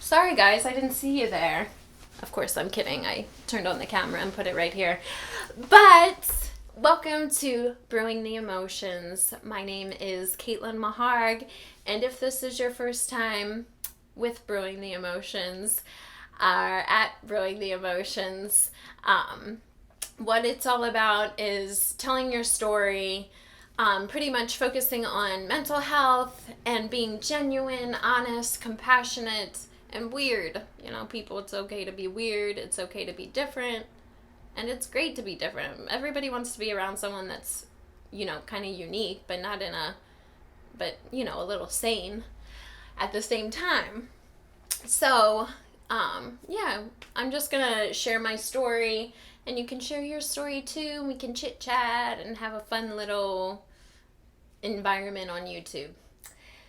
Sorry guys, I didn't see you there. Of course, I'm kidding. I turned on the camera and put it right here. But welcome to Brewing the Emotions. My name is Caitlin Maharg, and if this is your first time with Brewing the Emotions, or at Brewing the Emotions, what it's all about is telling your story, pretty much focusing on mental health and being genuine, honest, compassionate, and weird. You know, people, it's okay to be weird, it's okay to be different, and it's great to be different. Everybody wants to be around someone that's, kind of unique, but not in a, but, a little sane at the same time. So, yeah, I'm just gonna share my story, and you can share your story too. We can chit chat and have a fun little environment on YouTube.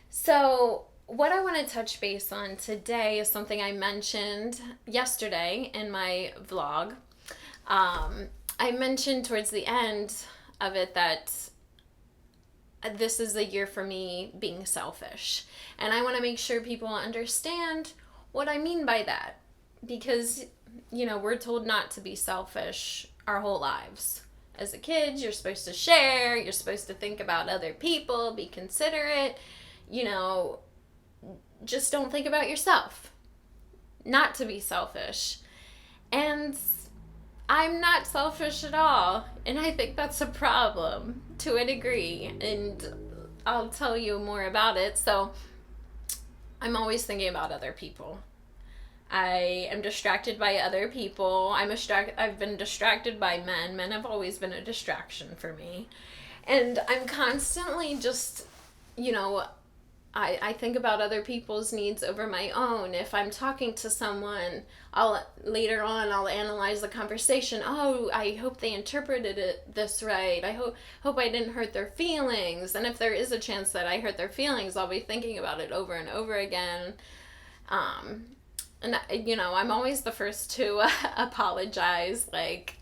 So, what I want to touch base on today is something I mentioned yesterday in my vlog. I mentioned towards the end of it that this is a year for me being selfish. And I want to make sure people understand what I mean by that. Because, we're told not to be selfish our whole lives. As a kid, you're supposed to share, you're supposed to think about other people, be considerate, just don't think about yourself. Not to be selfish. And I'm not selfish at all. And I think that's a problem to a degree. And I'll tell you more about it. So I'm always thinking about other people. I am distracted by other people. I've been distracted by men. Men have always been a distraction for me. And I'm constantly just, I think about other people's needs over my own. If I'm talking to someone, later on I'll analyze the conversation. Oh, I hope they interpreted it this right. I hope I didn't hurt their feelings. And if there is a chance that I hurt their feelings, I'll be thinking about it over and over again. And I'm always the first to apologize. Like,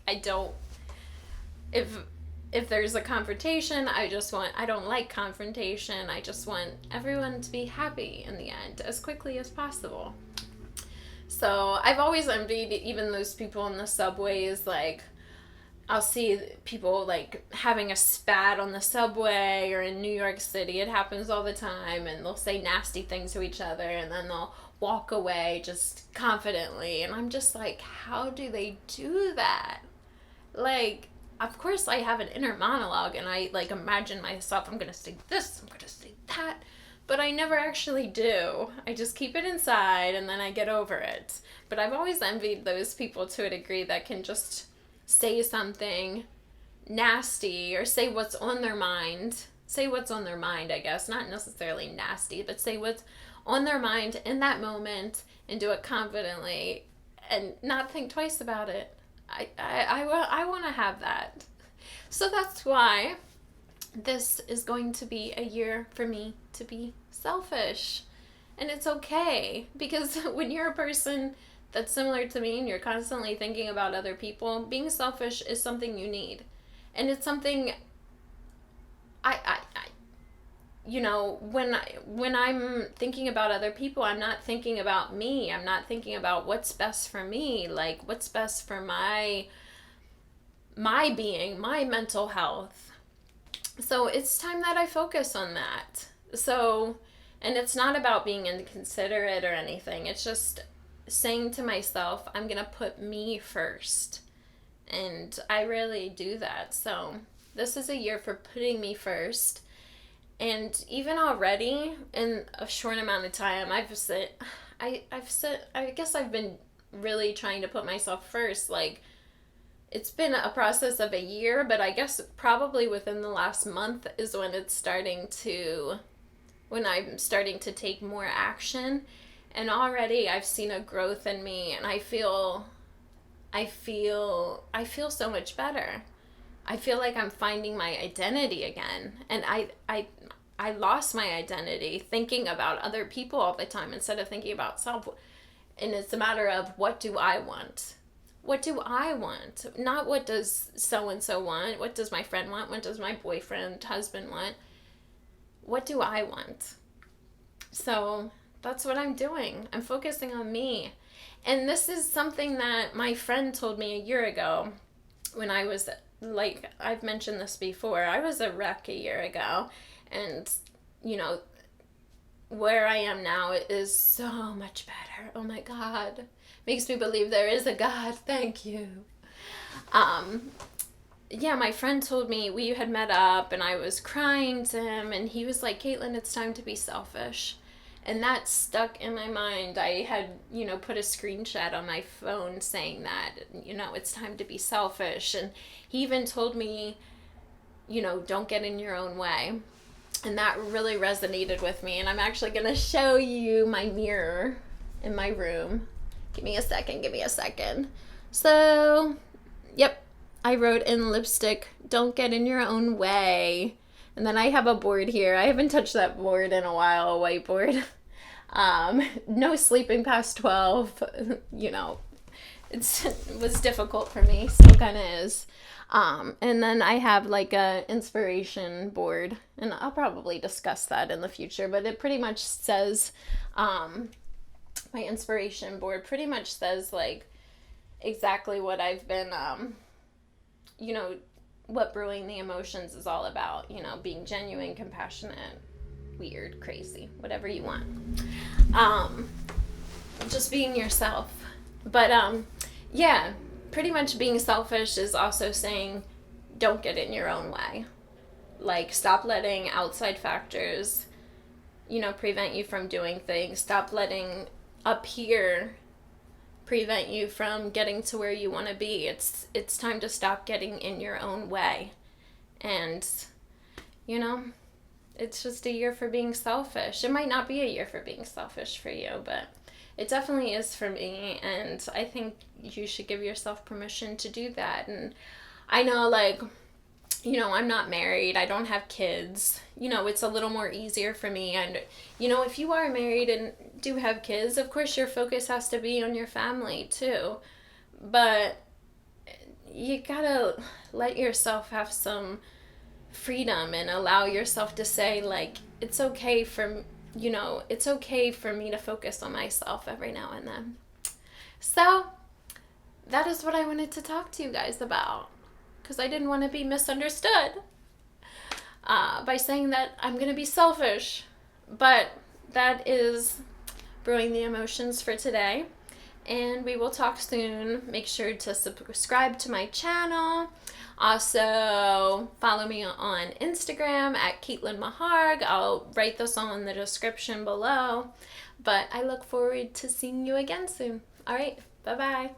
if there's a confrontation, I don't like confrontation. I just want everyone to be happy in the end as quickly as possible. So I've always envied even those people in the subways. Like, I'll see people like having a spat on the subway, or in New York City, it happens all the time, and they'll say nasty things to each other, and then they'll walk away just confidently. And I'm just like, how do they do that? Like, of course I have an inner monologue and I like imagine myself, I'm gonna say this, I'm gonna say that, but I never actually do. I just keep it inside and then I get over it. But I've always envied those people to a degree that can just say something nasty or say what's on their mind. Say what's on their mind, I guess. Not necessarily nasty, but say what's on their mind in that moment and do it confidently and not think twice about it. I want to have that. So that's why this is going to be a year for me to be selfish. And it's okay, because when you're a person that's similar to me and you're constantly thinking about other people, being selfish is something you need. And it's something when I'm thinking about other people, I'm not thinking about me. I'm not thinking about what's best for me, like what's best for my being, my mental health. So it's time that I focus on that. So, and it's not about being inconsiderate or anything. It's just saying to myself, I'm going to put me first. And I really do that. So this is a year for putting me first. And even already, in a short amount of time, I guess I've been really trying to put myself first. Like, it's been a process of a year, but I guess probably within the last month is when I'm starting to take more action. And already I've seen a growth in me, and I feel so much better. I feel like I'm finding my identity again. And I lost my identity thinking about other people all the time instead of thinking about self. And it's a matter of, what do I want? What do I want? Not what does so-and-so want? What does my friend want? What does my boyfriend, husband want? What do I want? So That's what I'm doing. I'm focusing on me. And this is something that my friend told me a year ago when I was, like, I've mentioned this before. I was a wreck a year ago. And, you know, where I am now is so much better. Oh my God. Makes me believe there is a God. Thank you. Yeah, my friend told me we had met up and I was crying to him and he was like, Caitlin, it's time to be selfish. And that stuck in my mind. I had, put a screenshot on my phone saying that, it's time to be selfish. And he even told me, don't get in your own way. And that really resonated with me. And I'm actually going to show you my mirror in my room. Give me a second. So, yep. I wrote in lipstick, don't get in your own way. And then I have a board here. I haven't touched that board in a while, a whiteboard. No sleeping past 12. It was difficult for me. Still kind of is. And then I have like a inspiration board. And I'll probably discuss that in the future. But it pretty much says, my inspiration board pretty much says like exactly what I've been... what Brewing the Emotions is all about, being genuine, compassionate, weird, crazy, whatever you want. Just being yourself. But, yeah, pretty much being selfish is also saying don't get in your own way. Like, stop letting outside factors, prevent you from doing things. Stop letting up here prevent you from getting to where you want to be. It's time to stop getting in your own way. And, it's just a year for being selfish. It might not be a year for being selfish for you, but it definitely is for me. And I think you should give yourself permission to do that. And I know, like, I'm not married. I don't have kids. It's a little more easier for me. And, if you are married and do have kids, of course your focus has to be on your family too. But you gotta let yourself have some freedom and allow yourself to say, like, it's okay for me to focus on myself every now and then. So that is what I wanted to talk to you guys about, because I didn't want to be misunderstood by saying that I'm going to be selfish. But that is Brewing the Emotions for today. And we will talk soon. Make sure to subscribe to my channel. Also, follow me on Instagram at Caitlin Maharg. I'll write this all in the description below. But I look forward to seeing you again soon. All right, bye-bye.